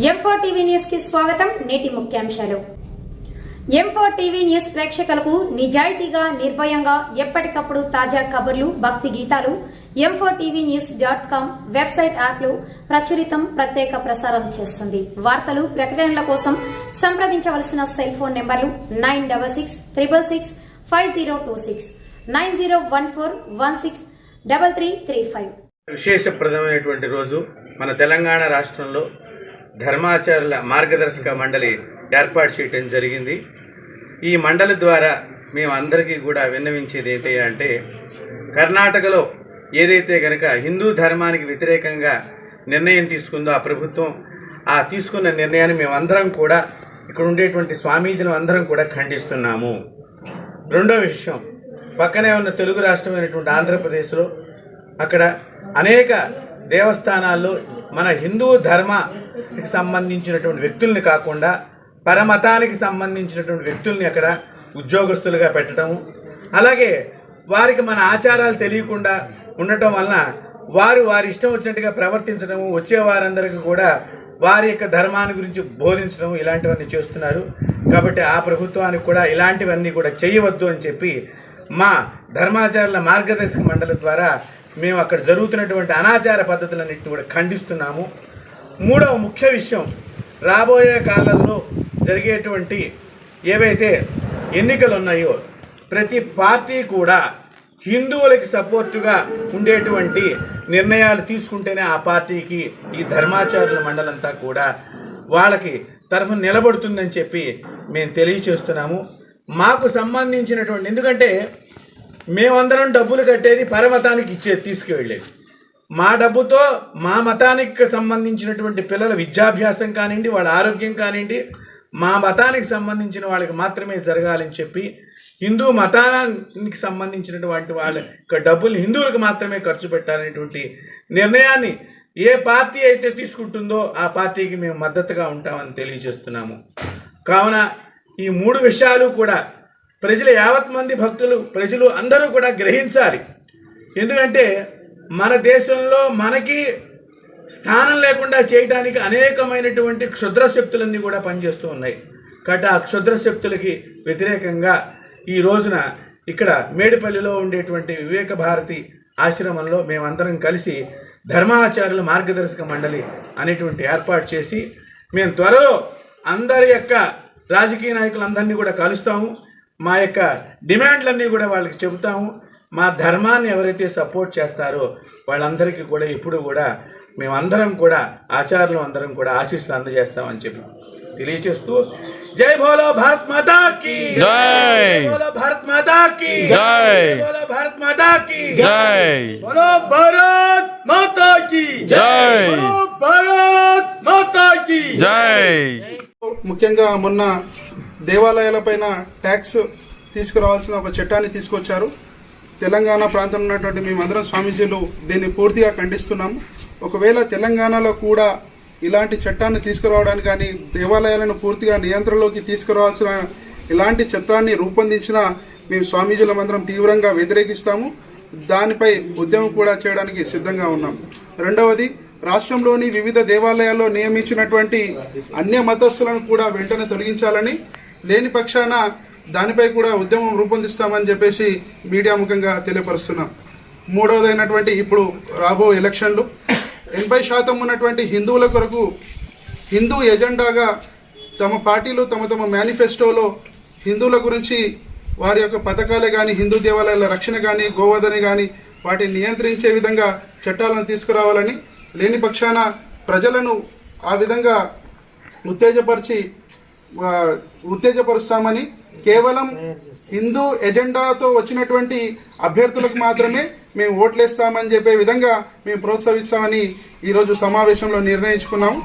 M4 TV news కి స్వాగతం. నేటి ముఖ్యాంశాలు. M4 టీవీ న్యూస్ ప్రేక్షకులకు నిజాయితీగా, నిర్భయంగా ఎప్పటికప్పుడు తాజా కబుర్లు, భక్తి గీతాలు m4tvnews.com వెబ్సైట్ యాప్లు ప్రచురితం, ప్రత్యేక ప్రసారం చేస్తుంది. వార్తలు, ప్రకటనల కోసం సంప్రదించవలసిన సెల్ ఫోన్ నెంబర్లు 9666665026 9014163335. విశేషప్రదమైనటువంటి రోజు. మన తెలంగాణ రాష్ట్రంలో ధర్మాచారుల మార్గదర్శక మండలి ఏర్పాటు చేయడం జరిగింది. ఈ మండలి ద్వారా మేము అందరికీ కూడా విన్నవించేది ఏంటంటే, కర్ణాటకలో ఏదైతే కనుక హిందూ ధర్మానికి వ్యతిరేకంగా నిర్ణయం తీసుకుందో ఆ ప్రభుత్వం, ఆ తీసుకున్న నిర్ణయాన్ని మేమందరం కూడా ఇక్కడ ఉండేటువంటి స్వామీజీలు అందరం కూడా ఖండిస్తున్నాము. రెండో విషయం, పక్కనే ఉన్న తెలుగు రాష్ట్రమైనటువంటి ఆంధ్రప్రదేశ్లో అక్కడ అనేక దేవస్థానాల్లో మన హిందూ ధర్మానికి సంబంధించినటువంటి వ్యక్తుల్ని కాకుండా పరమతానికి సంబంధించినటువంటి వ్యక్తుల్ని అక్కడ ఉద్యోగస్తులుగా పెట్టడము, అలాగే వారికి మన ఆచారాలు తెలియకుండా ఉండటం వలన వారి ఇష్టం వచ్చినట్టుగా ప్రవర్తించడము, వచ్చే వారందరికీ కూడా వారి యొక్క ధర్మాన్ని గురించి బోధించడం, ఇలాంటివన్నీ చేస్తున్నారు. కాబట్టి ఆ ప్రభుత్వానికి కూడా ఇలాంటివన్నీ కూడా చేయవద్దు అని చెప్పి మా ధర్మాచారుల మార్గదర్శక మండలి ద్వారా మేము అక్కడ జరుగుతున్నటువంటి అనాచార పద్ధతులన్నింటినీ కూడా ఖండిస్తున్నాము. మూడవ ముఖ్య విషయం, రాబోయే కాలంలో జరిగేటువంటి ఏవైతే ఎన్నికలు ఉన్నాయో ప్రతి పార్టీ కూడా హిందువులకి సపోర్టుగా ఉండేటువంటి నిర్ణయాలు తీసుకుంటేనే ఆ పార్టీకి ఈ ధర్మాచారుల మండలంతా కూడా వాళ్ళకి తరఫున నిలబడుతుందని చెప్పి మేము తెలియచేస్తున్నాము. మాకు సంబంధించినటువంటి, ఎందుకంటే మేమందరం డబ్బులు కట్టేది పరమతానికి తీసుకువెళ్ళేది. మా డబ్బుతో మా మతానికి సంబంధించినటువంటి పిల్లల విద్యాభ్యాసం కానివ్వండి, వాళ్ళ ఆరోగ్యం కానివ్వండి, మా మతానికి సంబంధించిన వాళ్ళకి మాత్రమే జరగాలని చెప్పి హిందూ మతానికి సంబంధించినటువంటి వాళ్ళ యొక్క డబ్బులు హిందువులకు మాత్రమే ఖర్చు పెట్టాలనేటువంటి నిర్ణయాన్ని ఏ పార్టీ అయితే తీసుకుంటుందో ఆ పార్టీకి మేము మద్దతుగా ఉంటామని తెలియజేస్తున్నాము. కావున ఈ మూడు విషయాలు కూడా ప్రజలు, యావత్ మంది భక్తులు, ప్రజలు అందరూ కూడా గ్రహించాలి. ఎందుకంటే మన దేశంలో మనకి స్థానం లేకుండా చేయడానికి అనేకమైనటువంటి క్షుద్ర శక్తులన్నీ కూడా పనిచేస్తూ ఉన్నాయి. కాబట్టి ఆ క్షుద్ర శక్తులకి వ్యతిరేకంగా ఈ రోజున ఇక్కడ మేడిపల్లిలో ఉండేటువంటి వివేక భారతి ఆశ్రమంలో మేమందరం కలిసి ధర్మాచారుల మార్గదర్శక మండలి అనేటువంటి ఏర్పాటు చేసి మేము త్వరలో అందరి యొక్క రాజకీయ నాయకులందరినీ కూడా కలుస్తాము. మా యొక్క డిమాండ్లన్నీ కూడా వాళ్ళకి చెబుతాము. మా ధర్మాన్ని ఎవరైతే సపోర్ట్ చేస్తారో వాళ్ళందరికీ కూడా ఇప్పుడు కూడా మేమందరం కూడా ఆచార్యులు అందరం కూడా ఆశీస్సులు అందజేస్తామని చెప్పి తెలియచేస్తూ, జై భోలో భారత్ మాతా కీ జై, భోలో భారత్ మాతా కీ జై, భోలో భారత్ మాతా కీ జై, భోలో భారత్ మాతా కీ జై, భోలో భారత్ మాతా కీ జై. ముఖ్యంగా మొన్న దేవాలయాలపైన ట్యాక్స్ తీసుకురావాల్సిన ఒక చట్టాన్ని తీసుకొచ్చారు. తెలంగాణ ప్రాంతంలో ఉన్నటువంటి మేమందరం స్వామీజీలు దీన్ని పూర్తిగా ఖండిస్తున్నాము. ఒకవేళ తెలంగాణలో కూడా ఇలాంటి చట్టాన్ని తీసుకురావడానికి కానీ, దేవాలయాలను పూర్తిగా నియంత్రణలోకి తీసుకురావాల్సిన ఇలాంటి చట్టాన్ని రూపొందించిన మేము స్వామీజీలమందరం తీవ్రంగా వ్యతిరేకిస్తాము. దానిపై ఉద్యమం కూడా చేయడానికి సిద్ధంగా ఉన్నాం. రెండవది, రాష్ట్రంలోని వివిధ దేవాలయాల్లో నియమించినటువంటి అన్య మతస్థులను కూడా వెంటనే తొలగించాలని, లేని పక్షాన దానిపై కూడా ఉద్యమం రూపొందిస్తామని చెప్పేసి మీడియా ముఖంగా తెలియపరుస్తున్నాం. మూడవదైనటువంటి, ఇప్పుడు రాబో ఎలక్షన్లు 80% ఉన్నటువంటి హిందువుల కొరకు హిందూ ఎజెండాగా తమ పార్టీలు తమ మేనిఫెస్టోలో హిందువుల గురించి వారి యొక్క పథకాలే కానీ, హిందూ దేవాలయాల రక్షణ కానీ, గోవధని కానీ వాటిని నియంత్రించే విధంగా చట్టాలను తీసుకురావాలని, లేని పక్షాన ప్రజలను ఆ విధంగా ఉత్తేజపరుస్తామని, కేవలం హిందూ ఎజెండాతో వచ్చినటువంటి అభ్యర్థులకు మాత్రమే మేము ఓట్లేస్తామని చెప్పే విధంగా మేము ప్రోత్సహిస్తామని ఈరోజు సమావేశంలో నిర్ణయించుకున్నాము.